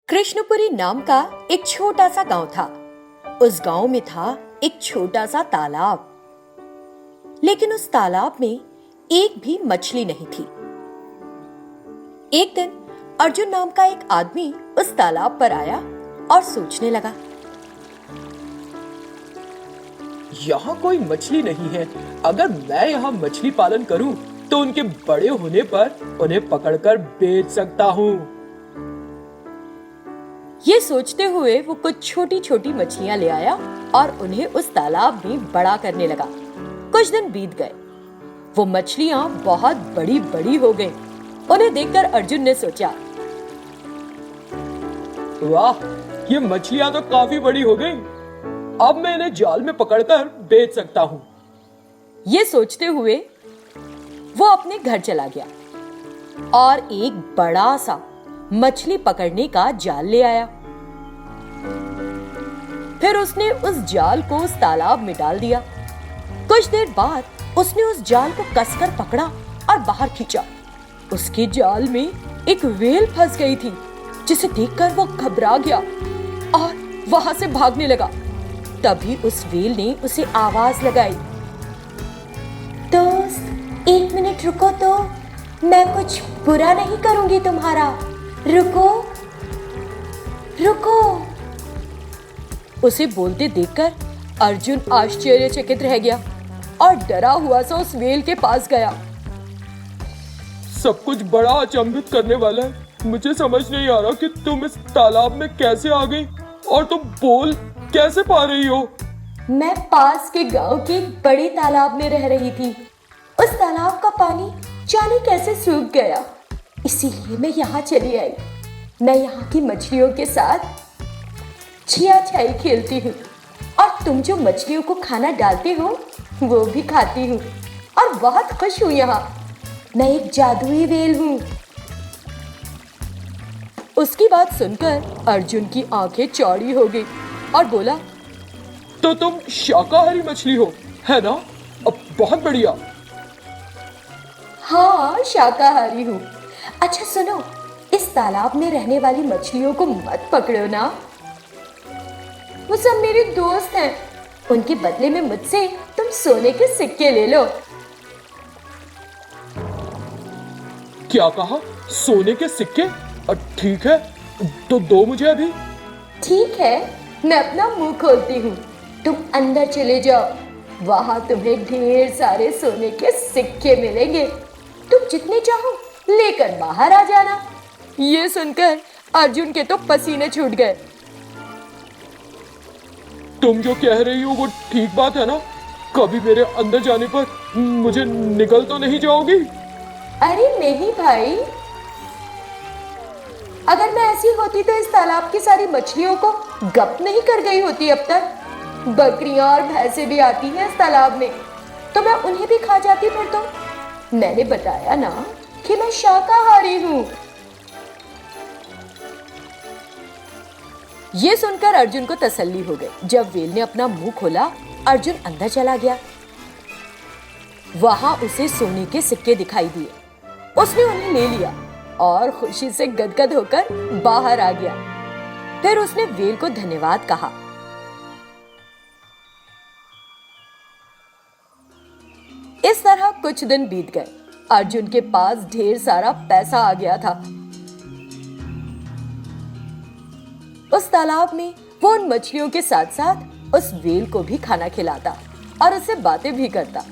कृष्णपुरी नाम का एक छोटा सा गांव था। उस गांव में था एक छोटा सा तालाब, लेकिन उस तालाब में एक भी मछली नहीं थी। एक दिन अर्जुन नाम का एक आदमी उस तालाब पर आया और सोचने लगा, यहाँ कोई मछली नहीं है। अगर मैं यहाँ मछली पालन करूँ तो उनके बड़े होने पर उन्हें पकड़कर बेच सकता हूँ। ये सोचते हुए वो कुछ छोटी छोटी मछलियां ले आया और उन्हें उस तालाब में बड़ा करने लगा। कुछ दिन बीत गए, वो मछलियां बहुत बड़ी बड़ी हो गईं। उन्हें देखकर अर्जुन ने सोचा, वाह, ये मछलियां तो काफी बड़ी हो गई। अब मैं इन्हें जाल में पकड़कर बेच सकता हूँ। ये सोचते हुए वो अपने घर चला गया और एक बड़ा सा मछली पकड़ने का जाल ले आया। फिर उसने उस जाल को उस तालाब में डाल दिया। कुछ देर बाद उसने उस जाल को कसकर पकड़ा और बाहर खींचा। उसके जाल में एक व्हेल फंस गई थी, जिसे देखकर वो घबरा गया और वहां से भागने लगा। तभी उस व्हेल ने उसे आवाज लगाई, दोस्त, 1 मिनट रुको तो, मैं कुछ बुरा नहीं करूंगी तुम्हारा। रुको रुको। उसे बोलते देखकर अर्जुन आश्चर्यचकित रह गया और डरा हुआ सा उस व्हेल के पास गया। सब कुछ बड़ा अचंभित करने वाला है। मुझे समझ नहीं आ रहा कि तुम इस तालाब में कैसे आ गई और तुम बोल कैसे पा रही हो। मैं पास के गांव के एक बड़े तालाब में रह रही थी। उस तालाब का पानी जाने कैसे सूख गया, इसीलिए मैं यहाँ चली आई। मैं यहाँ की मछलियों के साथ छिया छाई खेलती हूँ और तुम जो मछलियों को खाना डालते हो वो भी खाती हूँ और बहुत खुश हूँ यहाँ। मैं एक जादुई व्हेल हूँ। उसकी बात सुनकर अर्जुन की आंखें चौड़ी हो गई और बोला, तो तुम शाकाहारी मछली हो, है ना? अब बहुत बढ़िया। हाँ, शाकाहारी हूँ। अच्छा सुनो, इस तालाब में रहने वाली मछलियों को मत पकड़ो ना। वो सब मेरे दोस्त हैं। उनके बदले में मुझसे तुम सोने के सिक्के ले लो। क्या कहा? सोने के सिक्के? ठीक है, तो दो मुझे अभी। ठीक है, मैं अपना मुंह खोलती हूँ। तुम अंदर चले जाओ, वहां तुम्हें ढेर सारे सोने के सिक्के मिलेंगे। तुम जितने चाहो लेकर बाहर आ जाना। ये सुनकर अर्जुन के तो पसीने छूट गए। तुम जो कह रही हो वो ठीक बात है ना? कभी मेरे अंदर जाने पर मुझे निगल तो नहीं जाओगी? अरे नहीं भाई, अगर मैं ऐसी होती तो इस तालाब की सारी मछलियों को गप नहीं कर गई होती अब तक। बकरियां और भैंसें भी आती हैं इस तालाब में, तो मैं उन्हें भी खा जाती। फिर तो मैंने बताया ना कि मैं शाकाहारी हूँ। ये सुनकर अर्जुन को तसल्ली हो गई। जब व्हेल ने अपना मुंह खोला, अर्जुन अंदर चला गया। वहां उसे सोने के सिक्के दिखाई दिए। उसने उन्हें ले लिया और खुशी से गदगद होकर बाहर आ गया। फिर उसने व्हेल को धन्यवाद कहा। इस तरह कुछ दिन बीत गए। अर्जुन के पास ढेर सारा पैसा आ गया था। उस तालाब में वो उन मछलियों के साथ साथ उस व्हेल को भी खाना खिलाता और उससे बातें भी करता।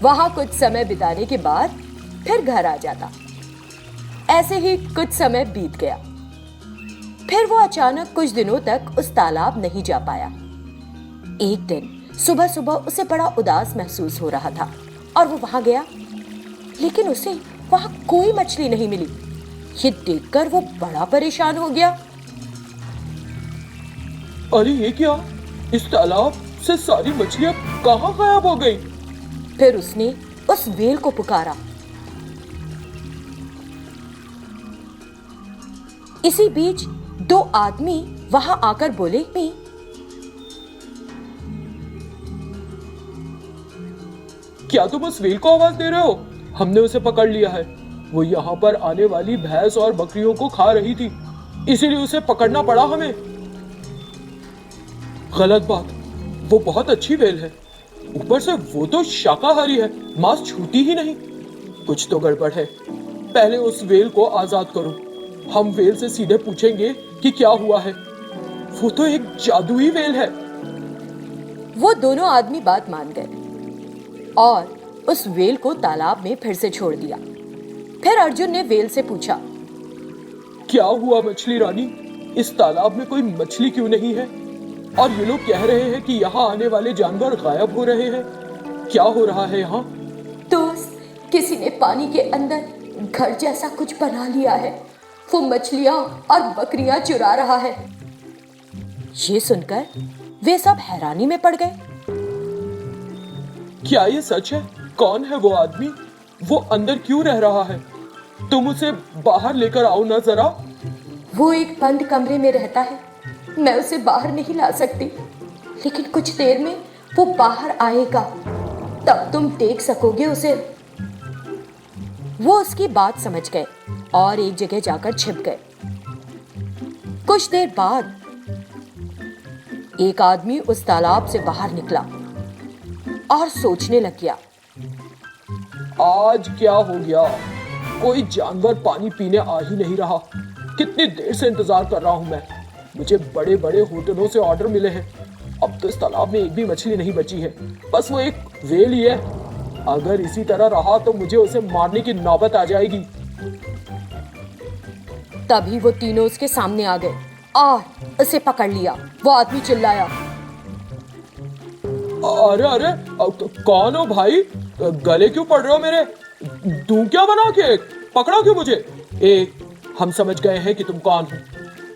वहां कुछ समय बिताने के बाद फिर घर आ जाता। ऐसे ही कुछ समय बीत गया। फिर वो अचानक कुछ दिनों तक उस तालाब नहीं जा पाया। एक दिन सुबह सुबह उसे बड़ा उदास महसूस हो रहा था और वो वहां गया, लेकिन उसे वहां कोई मछली नहीं मिली। ये देखकर वो बड़ा परेशान हो गया। अरे ये क्या? इस तालाब से सारी मछलियां कहाँ गायब हो गई? फिर उसने उस व्हेल को पुकारा। इसी बीच 2 आदमी वहां आकर बोले, क्या तुम उस व्हेल को आवाज दे रहे हो? हमने उसे पकड़ लिया है। वो यहाँ पर आने वाली भैंस और बकरियों को खा रही थी। इसीलिए उसे पकड़ना पड़ा हमें। गलत बात, वो बहुत अच्छी व्हेल है, ऊपर से वो तो शाकाहारी है, मांस छूती ही नहीं। कुछ तो गड़बड़ है। पहले उस व्हेल को आजाद करो। हम व्हेल से सीधे पूछेंगे कि क्या हुआ है। वो तो एक जादुई व्हेल है। वो दोनों आदमी बात मान गए और उस व्हेल को तालाब में फिर से छोड़ दिया। फिर अर्जुन ने व्हेल से पूछा, क्या हुआ मछली रानी, इस तालाब में कोई मछली क्यों नहीं है? और ये लोग कह रहे हैं कि यहाँ आने वाले जानवर गायब हो रहे हैं। क्या हो रहा है यहाँ? दोस्त, किसी ने पानी के अंदर घर जैसा कुछ बना लिया है। वो मछलियां और बकरियां चुरा रहा है। ये सुनकर वे सब हैरानी में पड़ गए। क्या ये सच है? कौन है वो आदमी? वो अंदर क्यों रह रहा है? तुम उसे बाहर लेकर आओ ना जरा। वो एक बंद कमरे में रहता है, मैं उसे बाहर नहीं ला सकती, लेकिन कुछ देर में वो बाहर आएगा, तब तुम देख सकोगे उसे। वो उसकी बात समझ गए और एक जगह जाकर छिप गए। कुछ देर बाद एक आदमी उस तालाब से बाहर निकला और सोचने लग गया, आज क्या हो गया? कोई जानवर पानी पीने आ ही नहीं रहा। कितनी देर से इंतजार कर रहा हूं मैं। मुझे बड़े बड़े होटलों से ऑर्डर मिले हैं, अब तो इस तालाब में एक भी मछली नहीं बची है। बस वो एक व्हेल ही है। अगर इसी तरह रहा तो मुझे उसे मारने की नौबत आ जाएगी। तभी वो तीनों उसके सामने आ गए और उसे पकड़ लिया। वो आदमी चिल्लाया, अरे अरे, कौन हो भाई? गले क्यों पड़ रहे हो मेरे? दूं क्या बना के? पकड़ा क्यों मुझे? हम समझ गए हैं कि तुम कौन हो।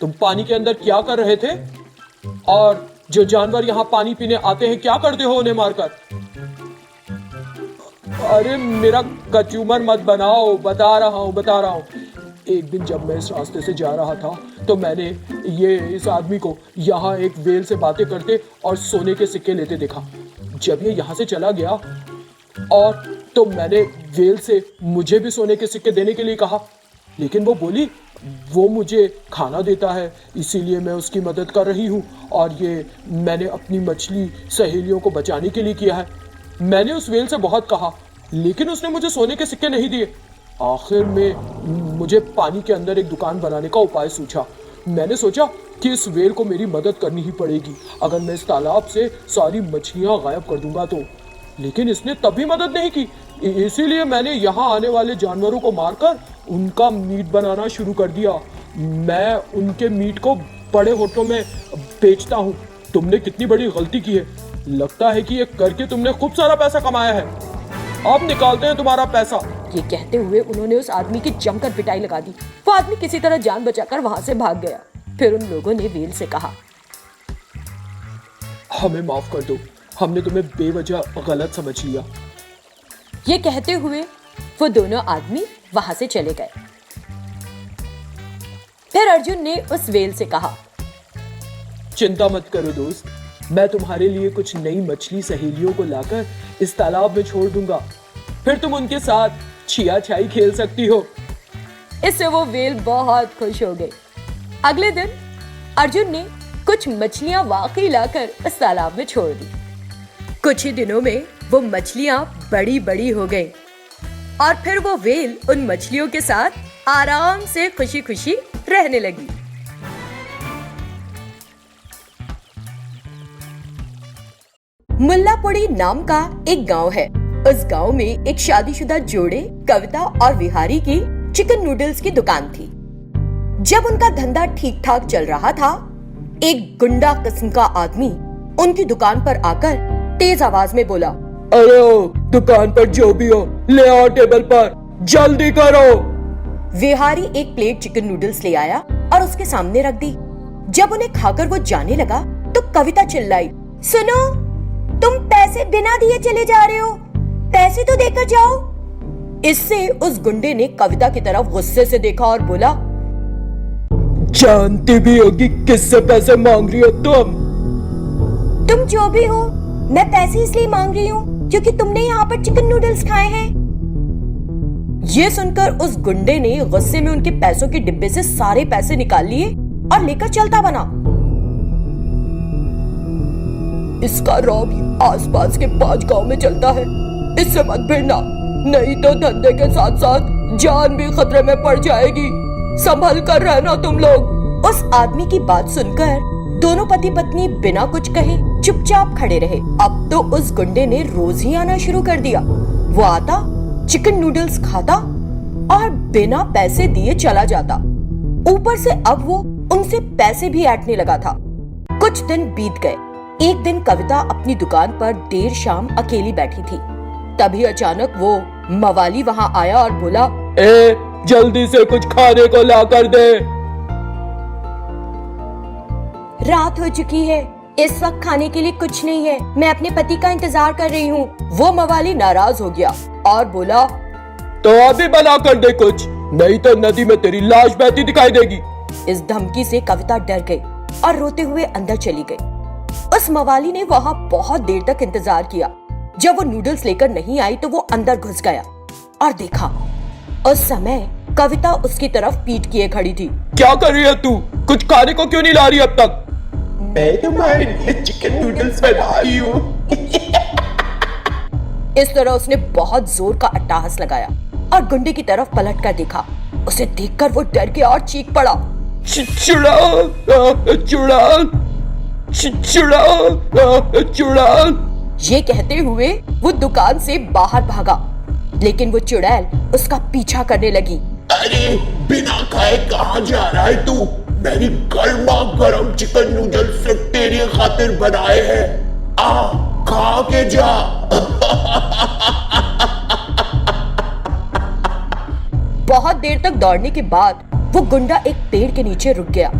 तुम पानी के अंदर क्या कर रहे थे? और जो जानवर यहाँ पानी पीने आते हैं, क्या करते हो उन्हें मारकर? अरे मेरा कचूमर मत बनाओ, बता रहा हूँ। एक दिन जब मैं इस रास्ते से जा रहा था तो मैंने इस आदमी को यहाँ एक व्हेल से बातें करते और सोने के सिक्के लेते देखा। जब ये यहाँ से चला गया और तो मैंने व्हेल से मुझे भी सोने के सिक्के देने के लिए कहा, लेकिन वो बोली वो मुझे खाना देता है, इसीलिए मैं उसकी मदद कर रही हूँ और ये मैंने अपनी मछली सहेलियों को बचाने के लिए किया है। मैंने उस व्हेल से बहुत कहा, लेकिन उसने मुझे सोने के सिक्के नहीं दिए। आखिर में मुझे पानी के अंदर एक दुकान बनाने का उपाय सूझा। मैंने सोचा कि इस व्हेल को मेरी मदद करनी ही पड़ेगी अगर मैं इस तालाब से सारी मछलियाँ गायब कर दूंगा तो। लेकिन इसने तभी मदद नहीं की, इसीलिए मैंने यहाँ आने वाले जानवरों को मारकर उनका मीट बनाना शुरू कर दिया। मैं उनके मीट को बड़े होटलों में बेचता हूँ। तुमने कितनी बड़ी गलती की है। लगता है कि ये करके तुमने खूब सारा पैसा कमाया है। अब निकालते हैं तुम्हारा पैसा। ये कहते हुए उन्होंने उस आदमी की जमकर पिटाई लगा दी। वो आदमी किसी तरह जान बचाकर वहां से भाग गया। फिर उन लोगों ने व्हेल से कहा, हमें माफ कर दो, हमने तुम्हें बेवजह गलत समझ लिया। ये कहते हुए वो दोनों आदमी वहां से चले गए। फिर अर्जुन ने उस व्हेल से कहा, चिंता मत करो दोस्त, मैं तुम्हारे लिए कुछ नई मछली सहेलियों को लाकर इस तालाब में छोड़ दूंगा। फिर तुम उनके साथ छिया छाई खेल सकती हो। इससे वो व्हेल बहुत खुश हो गए। अगले दिन अर्जुन ने कुछ मछलियां वाकई लाकर उस तालाब में छोड़ दी। कुछ ही दिनों में वो मछलियां बड़ी बड़ी हो गई और फिर वो व्हेल उन मछलियों के साथ आराम से खुशी खुशी रहने लगी। मुल्लापुड़ी नाम का एक गांव है। उस गांव में एक शादीशुदा जोड़े कविता और विहारी की चिकन नूडल्स की दुकान थी। जब उनका धंधा ठीक ठाक चल रहा था, एक गुंडा किस्म का आदमी उनकी दुकान पर आकर तेज आवाज में बोला, अरे दुकान पर जो भी हो ले आओ टेबल पर, जल्दी करो। विहारी एक प्लेट चिकन नूडल्स ले आया और उसके सामने रख दी। जब उन्हें खाकर वो जाने लगा तो कविता चिल्लाई, सुनो, तुम पैसे बिना दिए चले जा रहे हो, पैसे तो देकर जाओ। इससे उस गुंडे ने कविता की तरफ गुस्से से देखा और बोला, जानती भी होगी किससे पैसे मांग रही हो तुम जो भी हो, मैं पैसे इसलिए मांग रही हूँ क्योंकि तुमने यहाँ पर चिकन नूडल्स खाए हैं। ये सुनकर उस गुंडे ने गुस्से में उनके पैसों के डिब्बे से सारे पैसे निकाल लिए और लेकर चलता बना। इसका रौब आसपास के 5 गांव में चलता है, इससे मत भिड़ना, नहीं तो धंधे के साथ साथ जान भी खतरे में पड़ जाएगी। संभल कर रहना तुम लोग। उस आदमी की बात सुनकर दोनों पति पत्नी बिना कुछ कहे चुपचाप खड़े रहे। अब तो उस गुंडे ने रोज ही आना शुरू कर दिया। वो आता, चिकन नूडल्स खाता और बिना पैसे दिए चला जाता। ऊपर से अब वो उनसे पैसे भी ऐंठने लगा था। कुछ दिन बीत गए। एक दिन कविता अपनी दुकान पर देर शाम अकेली बैठी थी। तभी अचानक वो मवाली वहां आया और बोला, ए, जल्दी से कुछ खाने को ला कर दे। रात हो चुकी है, इस वक्त खाने के लिए कुछ नहीं है, मैं अपने पति का इंतजार कर रही हूँ। वो मवाली नाराज हो गया और बोला, तो अभी बना कर दे कुछ, नहीं तो नदी में तेरी लाश बहती दिखाई देगी। इस धमकी से कविता डर गई और रोते हुए अंदर चली गई। उस मवाली ने वहाँ बहुत देर तक इंतजार किया। जब वो नूडल्स लेकर नहीं आई तो वो अंदर घुस गया और देखा उस समय कविता उसकी तरफ पीठ किए खड़ी थी। क्या कर रही है तू? कुछ खाने को क्यों नहीं ला रही अब तक? मैं तुम्हारे लिए चिकन नूडल्स बनाई हूँ। इस तरह उसने बहुत जोर का अट्टहास लगाया और गुंडे की तरफ पलट कर देखा। उसे देखकर वो डर गया और चीख पड़ा, चुड़ैल, चुड़ैल, चुड़ैल, चुड़ैल। ये कहते हुए वो दुकान से बाहर भागा, लेकिन वो चुड़ैल उसका पीछा करने लगी। अरे बिना खाए कहाँ जा रहा है तू? मेरी गर्मा गर्म चिकन नूडल्स तेरी खातिर बनाए हैं, आ खा के जा। बहुत देर तक दौड़ने के बाद वो गुंडा एक पेड़ के नीचे रुक गया।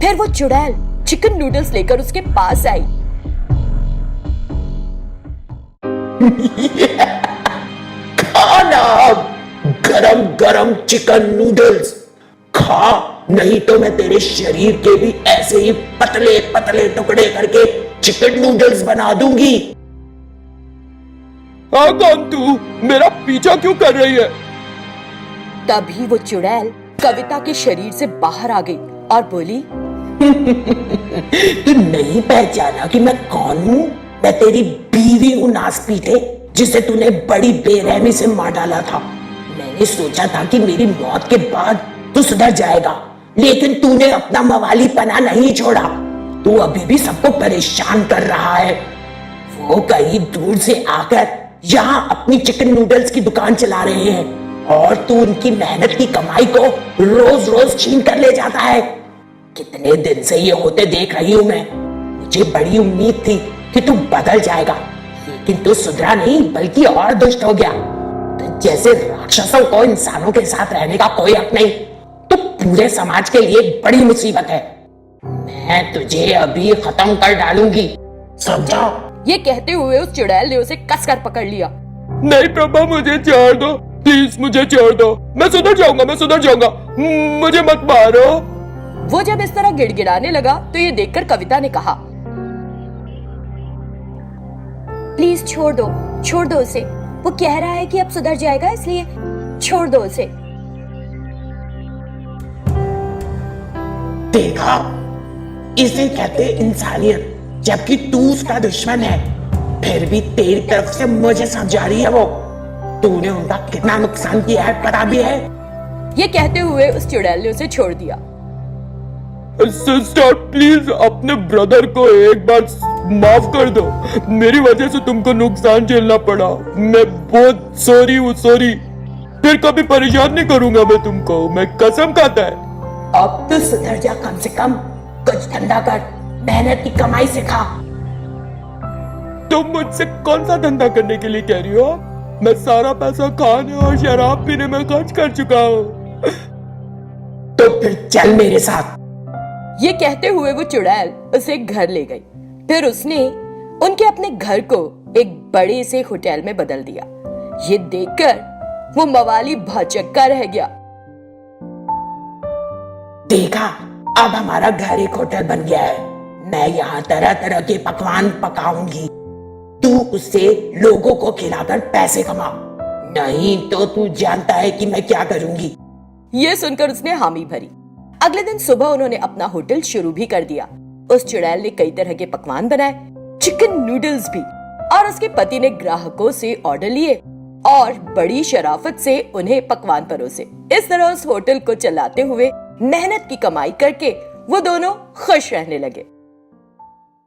फिर वो चुड़ैल चिकन नूडल्स लेकर उसके पास आई। खाना गरम गरम चिकन नूडल्स खा, नहीं तो मैं तेरे शरीर के भी ऐसे ही पतले पतले टुकड़े करके चिकन नूडल्स बना दूंगी। हाँ, कौन तू? मेरा पीछा क्यों कर रही है? तभी वो चुड़ैल कविता के शरीर से बाहर आ गई और बोली, तू नहीं पहचाना कि मैं कौन हूँ? मैं तेरी बीवी हूँ नासपीटे, जिसे तूने बड़ी बेरहमी से मार डाला था। मैंने सोचा था कि मेरी मौत के बाद तू सुधर जाएगा, लेकिन तूने अपना मवाली पना नहीं छोड़ा। तू अभी भी सबको परेशान कर रहा है। वो कहीं दूर से आकर यहाँ अपनी चिकन नूडल्स की दुकान चला रहे हैं और तू उनकी मेहनत की कमाई को रोज रोज छीन कर ले जाता है। कितने दिन से ये होते देख रही हूँ मैं। मुझे बड़ी उम्मीद थी कि तू बदल जाएगा, लेकिन तू सुधरा नहीं बल्कि और दुष्ट हो गया। तो जैसे राक्षसों को इंसानों के साथ रहने का कोई हक नहीं, तो पूरे समाज के लिए बड़ी मुसीबत है। मैं तुझे अभी खत्म कर डालूंगी, समझा? ये कहते हुए उस चुड़ैल ने उसे कसकर पकड़ लिया। नहीं प्रभा, मुझे छोड़ दो, प्लीज मुझे छोड़ दो। मैं सुधर जाऊंगा, मैं सुधर जाऊंगा, मुझे मत मारो। वो जब इस तरह गिड़गिड़ाने लगा तो ये देखकर कविता ने कहा, प्लीज छोड़ दो उसे। वो कह रहा है कि अब सुधर जाएगा, इसलिए छोड़ दो उसे। देखा, इसे कहते इंसानियत, जबकि तू उसका दुश्मन है, फिर भी तेरी तरफ से मुझे समझा रही है वो। तूने उनका कितना नुकसान किया है पता भी है। ये कहते हुए उस चुड़ैल ने उसे छोड़ दिया। सिस्टर प्लीज अपने ब्रदर को एक बार माफ कर दो। मेरी वजह से तुमको नुकसान झेलना पड़ा। मैं बहुत सॉरी हूँ, सॉरी। फिर कभी परेशान नहीं करूंगा मैं तुमको, मैं कसम खाता है। अब तो सुधर जा, कम से कम कुछ धंधा कर, मेहनत की कमाई से खा। तुम मुझसे कौन सा धंधा करने के लिए कह रही हो? मैं सारा पैसा खाने और शराब पीने में खर्च कर चुका हूँ। तो फिर चल मेरे साथ। ये कहते हुए वो चुड़ैल उसे घर ले गई। फिर उसने उनके अपने घर को एक बड़े से होटल में बदल दिया। ये देखकर वो मवाली भौचक्का रह गया। देखा, अब हमारा घर एक होटल बन गया है। मैं यहाँ तरह तरह के पकवान पकाऊंगी, तू उससे लोगों को खिलाकर पैसे कमा। नहीं तो तू जानता है कि मैं क्या करूंगी। ये सुनकर उसने हामी भरी। अगले दिन सुबह उन्होंने अपना होटल शुरू भी कर दिया। उस चुड़ैल ने कई तरह के पकवान बनाए, चिकन नूडल्स भी, और उसके पति ने ग्राहकों से ऑर्डर लिए और बड़ी शराफत से उन्हें पकवान परोसे। इस तरह उस होटल को चलाते हुए मेहनत की कमाई करके वो दोनों खुश रहने लगे।